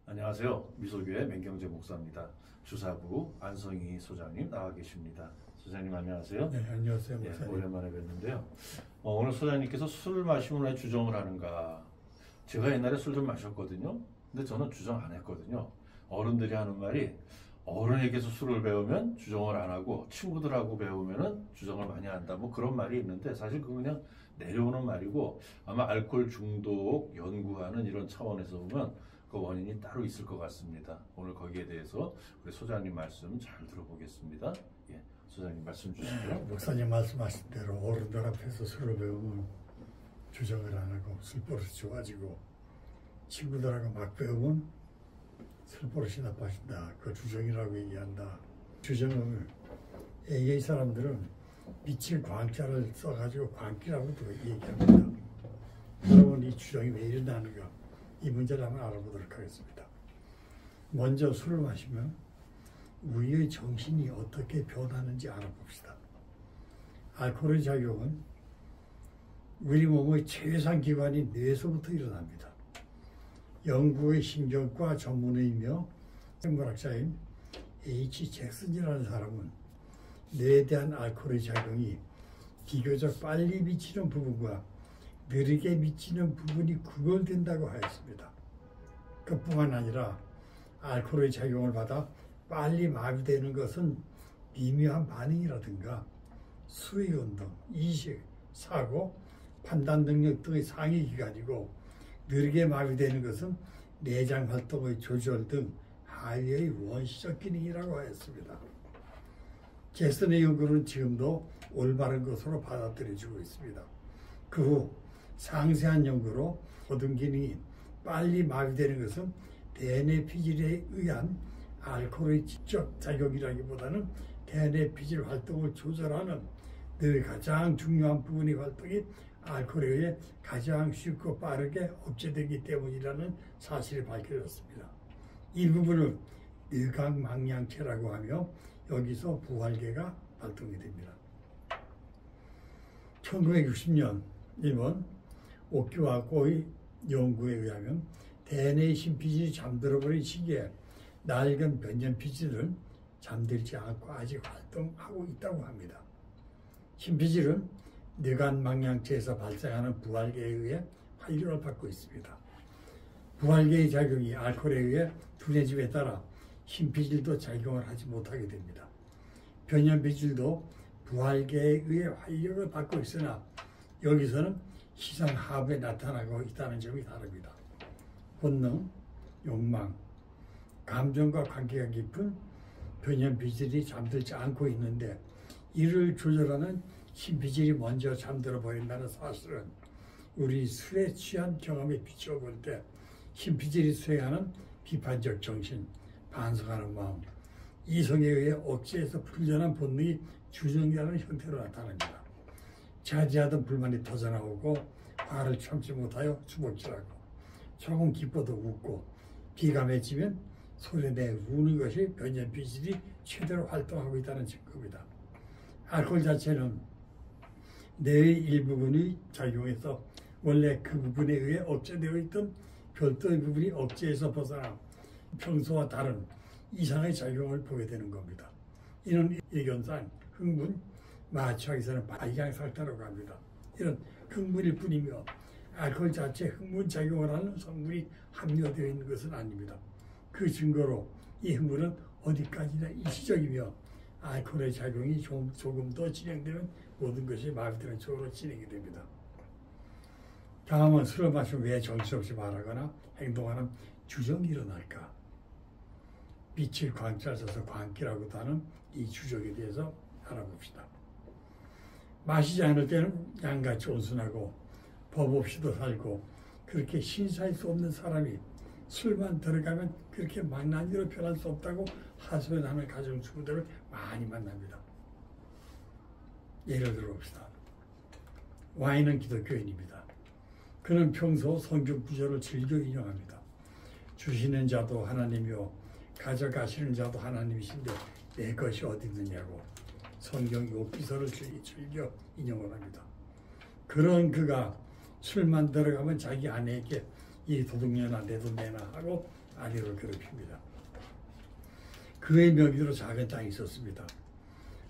안녕하세요. 미소교회 맹경재 목사입니다. 주사부 안성희 소장님 나와 계십니다. 소장님 안녕하세요. 네, 안녕하세요. 네, 오랜만에 뵙는데요. 오늘 소장님께서 술 마시면 왜 주정을 하는가? 제가 옛날에 술 좀 마셨거든요. 근데 저는 주정 안 했거든요. 어른들이 하는 말이 어른에게서 술을 배우면 주정을 안 하고 친구들하고 배우면은 주정을 많이 한다. 뭐 그런 말이 있는데 사실 그건 그냥 내려오는 말이고 아마 알코올 중독 연구하는 이런 차원에서 보면 그 원인이 따로 있을 것 같습니다. 오늘 거기에 대해서 우리 소장님 말씀 잘 들어보겠습니다. 예, 소장님 말씀 주시죠. 목사님 말씀하신 대로 어른들 앞에서 술을 배우면 주정을 안 하고 술버릇이 좋아지고 친구들하고 막 배우면 술버릇이 나빠진다. 그 주정이라고 얘기한다. 주정을 AA 사람들은 미칠 광자를 써가지고 광기라고도 얘기합니다. 여러분 이 주정이 왜 일어나는가? 이 문제를 한번 알아보도록 하겠습니다. 먼저 술을 마시면 우리의 정신이 어떻게 변하는지 알아봅시다. 알코올의 작용은 우리 몸의 최상 기관인 뇌에서부터 일어납니다. 영국의 신경과 전문의이며 생물학자인 H. 잭슨이라는 사람은 뇌에 대한 알코올의 작용이 비교적 빨리 미치는 부분과 느리게 미치는 부분이 구별된다고 하였습니다. 그뿐만 아니라 알코올의 작용을 받아 빨리 마비되는 것은 미묘한 반응이라든가 수의운동, 이식, 사고, 판단 능력 등의 상위 기관이고 느리게 마비되는 것은 내장 활동의 조절 등 하위의 원시적 기능이라고 하였습니다. 잭슨의 연구는 지금도 올바른 것으로 받아들여지고 있습니다. 그 후 상세한 연구로 모든 기능이 빨리 마비되는 것은 대뇌 피질에 의한 알코올의 직접 작용이라기보다는 대뇌 피질 활동을 조절하는 뇌의 가장 중요한 부분의 활동이 알코올에 의해 가장 쉽고 빠르게 억제되기 때문이라는 사실이 밝혀졌습니다. 이 부분을 뇌각망량체라고 하며 여기서 부활계가 발동이 됩니다. 1960년 일본 오키와고의 연구에 의하면 대뇌의 심피질이 잠들어버린 시기에 낡은 변연피질은 잠들지 않고 아직 활동하고 있다고 합니다. 심피질은 뇌간망량체에서 발생하는 부활계에 의해 활력을 받고 있습니다. 부활계의 작용이 알코올에 의해 둔해짐에 따라 심피질도 작용을 하지 못하게 됩니다. 변연피질도 부활계에 의해 활력을 받고 있으나 여기서는 시상하부에 나타나고 있다는 점이 다릅니다. 본능, 욕망, 감정과 관계가 깊은 변연피질이 잠들지 않고 있는데 이를 조절하는 심피질이 먼저 잠들어 버린다는 사실은 우리 술에 취한 경험에 비추어 볼 때 심피질이 수행하는 비판적 정신, 반성하는 마음, 이성에 의해 억제해서 풀려난 본능이 주정이라는 형태로 나타납니다. 자제하던 불만이 터져나오고 화를 참지 못하여 주먹질하고 조금 기뻐도 웃고 비가 맺히면 소리내 우는 것이 변연피질이 최대로 활동하고 있다는 증거입니다. 알코올 자체는 뇌의 일부분이 작용해서 원래 그 부분에 의해 억제되어 있던 별도의 부분이 억제에서 벗어나 평소와 다른 이상의 작용을 보게 되는 겁니다. 이는 예견상 흥분, 마취하기에서는 발향상태라고 합니다. 이런 흥분일 뿐이며 알코올 자체 흥분작용을 하는 성분이 함유되어 있는 것은 아닙니다. 그 증거로 이 흥분은 어디까지나 일시적이며 알코올의 작용이 조금 더 진행되면 모든 것이 마비되는 쪽으로 진행이 됩니다. 다음은 술을 마시면 왜 정신없이 말하거나 행동하는 주정이 일어날까? 빛을 광자를 써서 광기라고도 하는 이 주정에 대해서 알아봅시다. 마시지 않을 때는 양같이 온순하고 법 없이도 살고 그렇게 신사할 수 없는 사람이 술만 들어가면 그렇게 망나니로 변할 수 없다고 하소연하는 가정주부들을 많이 만납니다. 예를 들어봅시다. 와인은 기독교인입니다. 그는 평소 성경 구절을 즐겨 인용합니다. 주시는 자도 하나님이요 가져가시는 자도 하나님이신데 내 것이 어디 있느냐고 성경 욥기서를 즐겨 인용을 합니다. 그런 그가 술만 들어가면 자기 아내에게 이 도둑년아 내 돈 내놔 하고 아내를 괴롭힙니다. 그의 명의로 작은 땅이 있었습니다.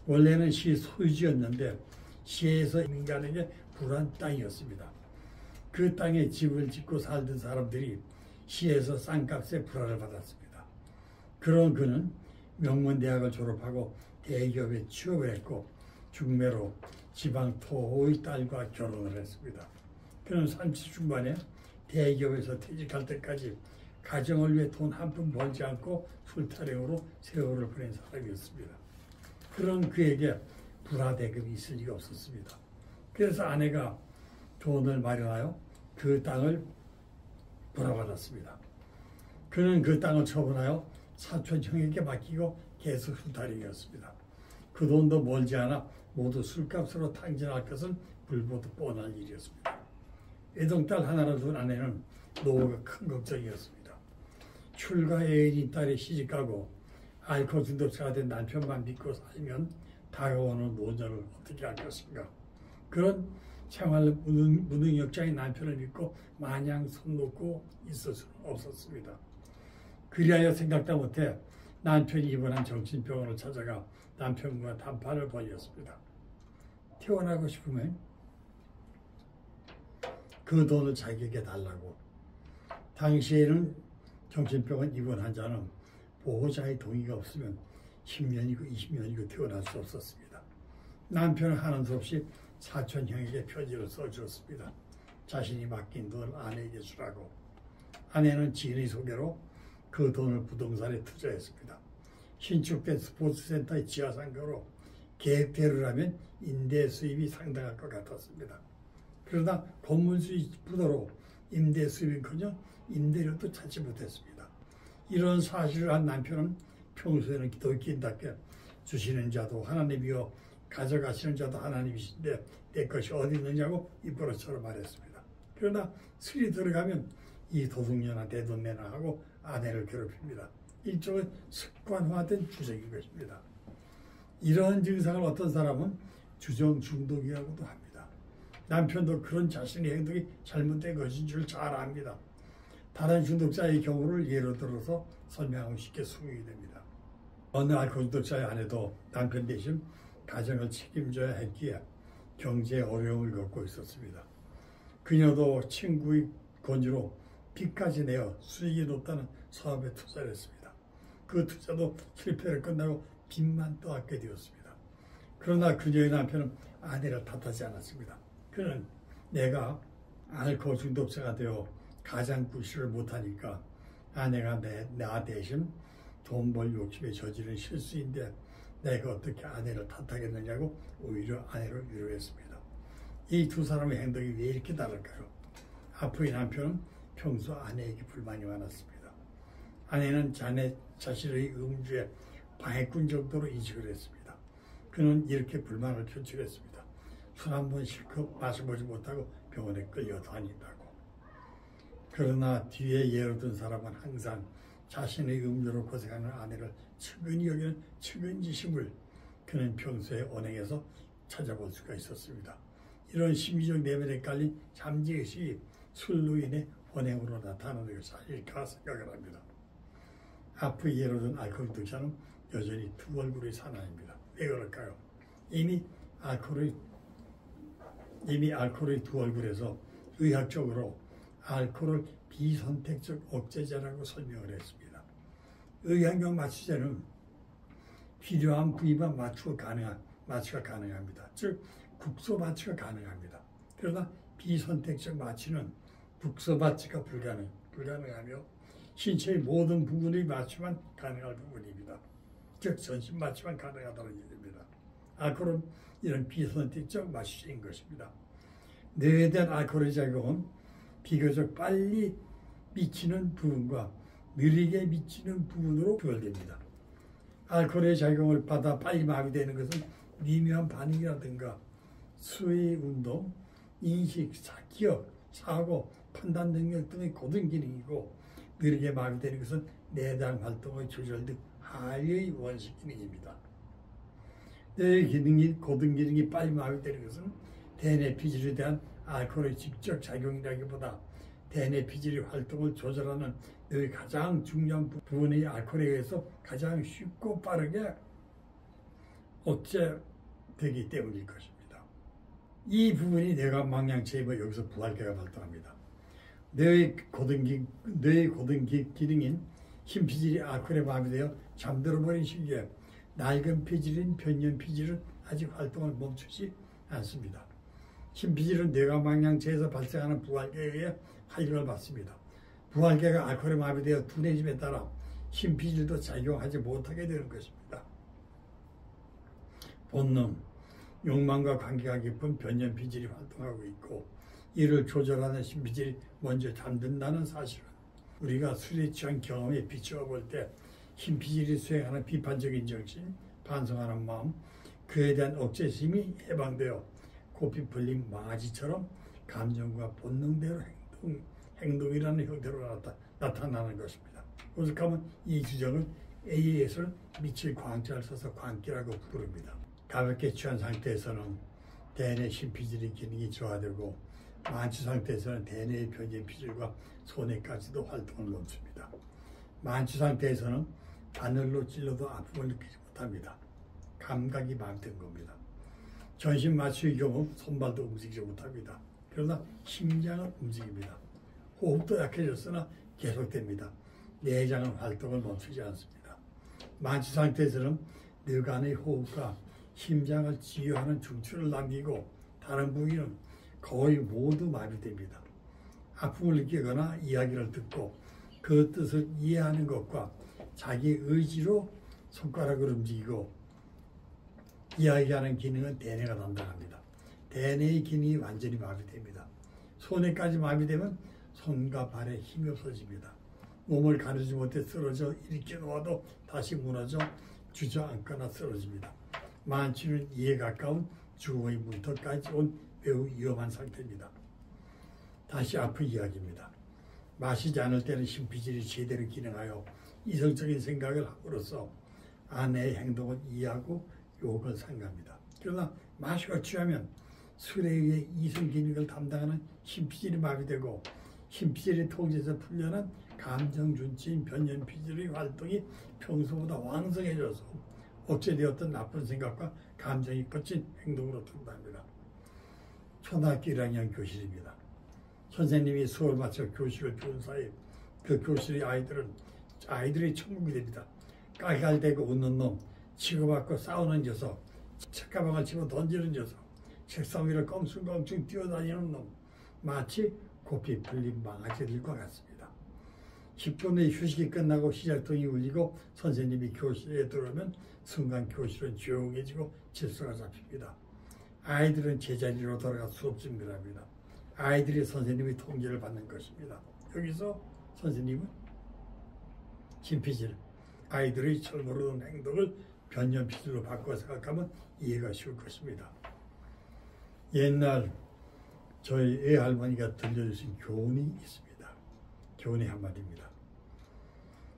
원래는 시 소유지였는데 시에서 민간에게 불한 땅이었습니다. 그 땅에 집을 짓고 살던 사람들이 시에서 싼값에 불화를 받았습니다. 그런 그는 명문대학을 졸업하고 대기업에 취업을 했고 중매로 지방 토호의 딸과 결혼을 했습니다. 그는 30 중반에 대기업에서 퇴직할 때까지 가정을 위해 돈 한 푼 벌지 않고 술타령으로 세월을 보낸 사람이었습니다. 그런 그에게 불화대금이 있을 리가 없었습니다. 그래서 아내가 돈을 마련하여 그 땅을 불화받았습니다. 그는 그 땅을 처분하여 사촌 형에게 맡기고 계속 술타령이었습니다. 그 돈도 멀지 않아 모두 술값으로 탕진할 것은 불보듯 뻔한 일이었습니다. 애동딸 하나를 둔 아내는 노후가 큰 걱정이었습니다. 출가 애인인 딸이 시집가고 알코올 중독자가 된 남편만 믿고 살면 다가오는 노년을 어떻게 할 것인가. 그런 생활 무능력자인 남편을 믿고 마냥 손 놓고 있을 수는 없었습니다. 그리하여 생각도 못해 남편이 입원한 정신병원을 찾아가 남편과談判을 벌였습니다. 퇴원하고 싶으면 그 돈을 자기에게 달라고. 당시에는 정신병원 입원 환자는 보호자의 동의가 없으면 10년이고 20년이고 퇴원할 수 없었습니다. 남편은 하는 수 없이 사촌 형에게 편지를 써주었습니다. 자신이 맡긴 돈을 아내에게 주라고. 아내는 지인의 소개로 그 돈을 부동산에 투자했습니다. 신축된 스포츠센터의 지하상가로 계획대로라면 임대 수입이 상당할 것 같았습니다. 그러나 건물 수입 부도로 임대 수입은커녕 임대료도 찾지 못했습니다. 이런 사실을 한 남편은 평소에는 기독교인답게 주시는 자도 하나님이요 가져가시는 자도 하나님이신데 내 것이 어디 있느냐고 입버릇처럼 말했습니다. 그러나 술이 들어가면 이 도둑년아 내 돈 내놔 하고 아내를 괴롭힙니다. 일종의 습관화된 주정인 것입니다. 이러한 증상을 어떤 사람은 주정 중독이라고도 합니다. 남편도 그런 자신의 행동이 잘못된 것인 줄 잘 압니다. 다른 중독자의 경우를 예로 들어서 설명하고 쉽게 수긍이 됩니다. 어느 알코올 중독자의 아내도 남편 대신 가정을 책임져야 했기에 경제에 어려움을 겪고 있었습니다. 그녀도 친구의 권유로 빚까지 내어 수익이 높다는 사업에 투자를 했습니다. 그 투자도 실패를 끝나고 빚만 떠안게 되었습니다. 그러나 그녀의 남편은 아내를 탓하지 않았습니다. 그는 내가 알코올 중독자가 되어 가장 구실을 못하니까 아내가 나 대신 돈 벌 욕심에 저지른 실수인데 내가 어떻게 아내를 탓하겠느냐고 오히려 아내를 위로했습니다. 이 두 사람의 행동이 왜 이렇게 다를까요? 아프의 남편은 평소 아내에게 불만이 많았습니다. 아내는 자신의 음주에 방해꾼 정도로 인식을 했습니다. 그는 이렇게 불만을 표출했습니다. 술 한 번 실컷 마셔보지 못하고 병원에 끌려다닌다고. 그러나 뒤에 예로 든 사람은 항상 자신의 음료로 고생하는 아내를 측은히 여기는 측은지심을 그는 평소에 언행에서 찾아볼 수가 있었습니다. 이런 심리적 내면에 깔린 잠재의식이 술로 인해 언행으로 나타나는 것이 아닐까 생각을 합니다. 앞의 예로 든 알코올 중독자는 여전히 두 얼굴의 사나이입니다. 왜 그럴까요? 이미 알코올의 두 얼굴에서 의학적으로 알코올을 비선택적 억제제라고 설명을 했습니다. 의학용 마취제는 필요한 부위만 마취가 가능합니다. 즉 국소 마취가 가능합니다. 그러나 비선택적 마취는 국소 마취가 불가능하며 신체의 모든 부분의 마취만 가능할 부분입니다. 즉 전신 마취만 가능하다는 얘기입니다. 알코올은 이런 비선택적 마취제인 것입니다. 뇌에 대한 알코올의 작용은 비교적 빨리 미치는 부분과 느리게 미치는 부분으로 구별됩니다. 알코올의 작용을 받아 빨리 마비되는 것은 미묘한 반응이라든가 수의 운동, 인식, 기억, 사고, 판단 능력 등의 고등 기능이고 느리게 마비되는 것은 내장 활동의 조절 등 하위의 원시 기능입니다. 뇌의 기능이 고등 기능이 빨리 마비되는 것은 대뇌 피질에 대한 알코올의 직접 작용이라기보다 대뇌 피질의 활동을 조절하는 뇌의 가장 중요한 부분의 알코올에 의해서 가장 쉽고 빠르게 억제되기 때문일 것입니다. 이 부분이 뇌관망양체에 여기서 부활계가 발동합니다. 뇌의 고등 기능인 흰피질이 알코올에 마비되어 잠들어버린 시기에 낡은 피질인 변년 피질은 아직 활동을 멈추지 않습니다. 흰피질은 뇌관망양체에서 발생하는 부활계에 의해 활력을 받습니다. 부활계가 알코올에 마비되어 둔해짐에 따라 흰피질도 작용하지 못하게 되는 것입니다. 본능, 욕망과 관계가 깊은 변년피질이 활동하고 있고 이를 조절하는 흰피질이 먼저 잠든다는 사실은 우리가 술에 취한 경험에 비추어 볼 때 흰피질이 수행하는 비판적인 정신, 반성하는 마음, 그에 대한 억제심이 해방되어 코피 풀린 망아지처럼 감정과 본능대로 행동이라는 형태로 나타나는 것입니다. 오죽하면 이 주정은 A에서 미칠 광자를 써서 광기라고 부릅니다. 가볍게 취한 상태에서는 대뇌 흰피질의 기능이 저하되고 만취 상태에서는 대뇌의 변년피질과 소뇌까지도 활동을 멈춥니다. 만취 상태에서는 바늘로 찔러도 아픔을 느끼지 못합니다. 감각이 마비된 겁니다. 전신 마취의 경우 손발도 움직이지 못합니다. 그러나 심장은 움직입니다. 호흡도 약해졌으나 계속됩니다. 내장은 활동을 멈추지 않습니다. 만취 상태에서는 뇌간의 호흡과 심장을 지휘하는 중추를 남기고 다른 부위는 거의 모두 마비됩니다. 아픔을 느끼거나 이야기를 듣고 그 뜻을 이해하는 것과 자기 의지로 손가락을 움직이고 이야기하는 기능은 대뇌가 담당합니다. 대뇌의 기능이 완전히 마비됩니다. 손에까지 마비되면 손과 발에 힘이 없어집니다. 몸을 가누지 못해 쓰러져 일으켜 놓아도 다시 무너져 주저앉거나 쓰러집니다. 만취는 이에 가까운 죽음의 문턱까지 온 매우 위험한 상태입니다. 다시 앞의 이야기입니다. 마시지 않을 때는 흰피질이 제대로 기능하여 이성적인 생각을 함으로써 아내의 행동을 이해하고 욕을 상가합니다. 그러나 마시고 취하면 술에 의해 이성 기능을 담당하는 흰피질이 마비되고 흰피질의 통제에서 풀려난 감정준치인 변년피질의 활동이 평소보다 왕성해져서 억제되었던 나쁜 생각과 감정이 거친 행동으로 둔답니다. 초등학교 1학년 교실입니다. 선생님이 수업을 마쳐 교실을 비운 사이 그 교실의 아이들이 천국이 됩니다. 까기갈 대고 웃는 놈, 치고받고 싸우는 녀석, 책가방을 집어 던지는 녀석, 책상 위를 껑충껑충 뛰어다니는 놈, 마치 고삐 풀린 망아지들과 같습니다. 10분 후에 휴식이 끝나고 시작통이 울리고 선생님이 교실에 들어오면 순간 교실은 조용해지고 질서가 잡힙니다. 아이들은 제자리로 돌아가 수업 준비를 합니다. 아이들이 선생님의 통제를 받는 것입니다. 여기서 선생님은 흰피질, 아이들의 철모르는 행동을 변년피질로 바꿔 생각하면 이해가 쉬울 것입니다. 옛날 저희 애할머니가 들려주신 교훈이 있습니다. 교훈이 한마디입니다.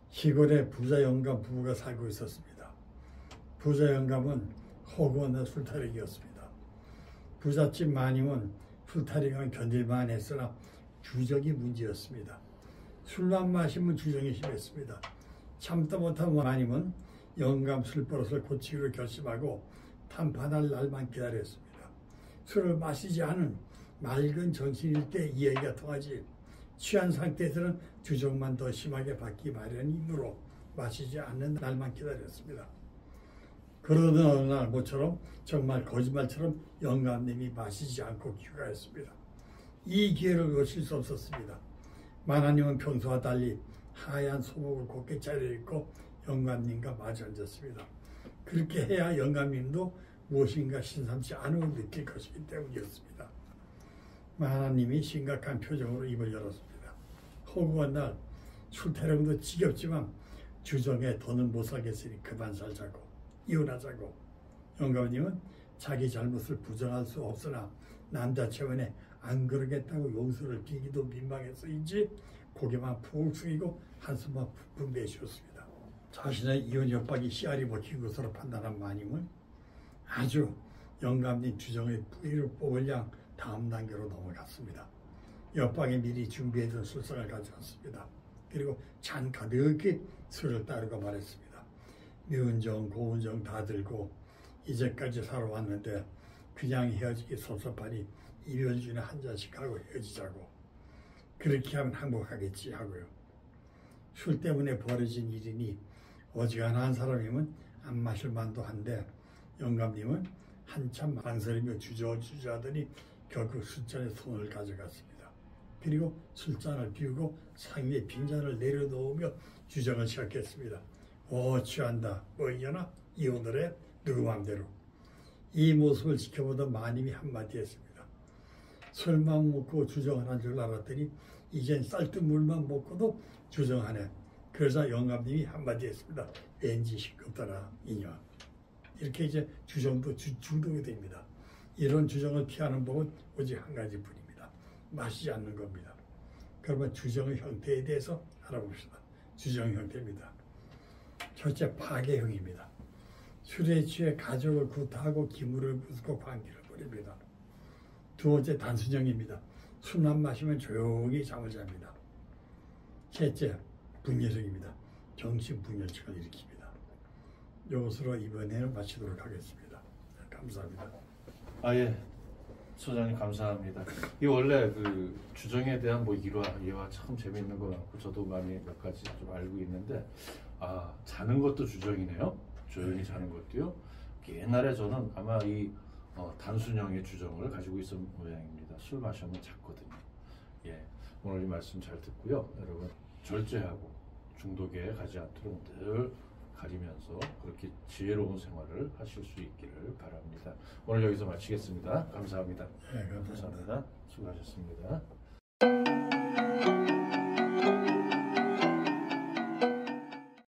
시골에 부자 영감 부부가 살고 있었습니다. 부자 영감은 허구한 술타령이었습니다. 부잣집 마님은 술타령은 견딜만 했으나 주정이 문제였습니다. 술만 마시면 주정이 심했습니다. 참다 못한 마님은 영감 술버릇을 고치기로 결심하고 탄판할 날만 기다렸습니다. 술을 마시지 않은 맑은 정신일 때 이야기가 통하지 취한 상태에서는 주정만 더 심하게 받기 마련이므로 마시지 않는 날만 기다렸습니다. 그러던 어느 날 모처럼 정말 거짓말처럼 영감님이 마시지 않고 귀가했습니다. 이 기회를 놓칠 수 없었습니다. 마나님은 평소와 달리 하얀 소복을 곱게 차려입고 영감님과 마주 앉았습니다. 그렇게 해야 영감님도 무엇인가 신삼치 않음을 느낄 것이기 때문이었습니다. 마나님이 심각한 표정으로 입을 열었습니다. 허구한 날 술타령도 지겹지만 주정에 더는 못 살겠으니 그만 살자고 이혼하자고. 영감님은 자기 잘못을 부정할 수 없으나 남자 체면에 안 그러겠다고 용서를 빌기도 민망해서인지 고개만 푹 숙이고 한숨만 푹푹 내쉬었습니다. 자신의 이혼 협박이 씨알이 먹힌 것으로 판단한 마님은 아주 영감님 주정의 뿌리를 뽑을 양 다음 단계로 넘어갔습니다. 옆방에 미리 준비해둔 술상을 가져왔습니다. 그리고 잔 가득히 술을 따르고 말했습니다. 미운정 고운정 다 들고 이제까지 살아왔는데 그냥 헤어지기 섭섭하니 이별 중에 한 잔씩 하고 헤어지자고. 그렇게 하면 행복하겠지 하고요. 술 때문에 벌어진 일이니 어지간한 사람이면 안 마실 만도 한데 영감님은 한참 망설이며 주저하더니 결국 술잔에 손을 가져갔습니다. 그리고 술잔을 비우고 상위에 빈잔을 내려놓으며 주정을 시작했습니다. 취한다. 뭐 이겨나? 이 오늘의 누구 맘대로. 이 모습을 지켜보던 마님이 한마디 했습니다. 술만 먹고 주정하는 줄 알았더니 이젠 쌀뜨물만 먹고도 주정하네. 그러자 영감님이 한마디 했습니다. 왠지 싱겁더라 이년. 이렇게 이제 주정도 중독이 됩니다. 이런 주정을 피하는 법은 오직 한 가지뿐입니다. 마시지 않는 겁니다. 그러면 주정의 형태에 대해서 알아봅시다. 주정 형태입니다. 첫째, 파괴형입니다. 술에 취해 가족을 구타하고 기물을 부수고 관계를 버립니다. 두 번째, 단순형입니다. 술만 마시면 조용히 잠을 잡니다. 셋째, 분열형입니다. 정신분열증을 일으킵니다. 이것으로 이번에는 마치도록 하겠습니다. 감사합니다. 예. 소장님 감사합니다. 이 원래 그 주정에 대한 뭐 일화, 예화 참 재미있는 것 같고 저도 많이 몇 가지 좀 알고 있는데 자는 것도 주정이네요. 조용히 자는 것도요. 옛날에 저는 아마 이 단순형의 주정을 가지고 있었던 모양입니다. 술 마시면 잤거든요. 예, 오늘 이 말씀 잘 듣고요. 여러분 절제하고 중독에 가지 않도록 늘 가리면서 그렇게 지혜로운 생활을 하실 수 있기를 바랍니다. 오늘 여기서 마치겠습니다. 감사합니다. 네, 감사합니다. 수고하셨습니다.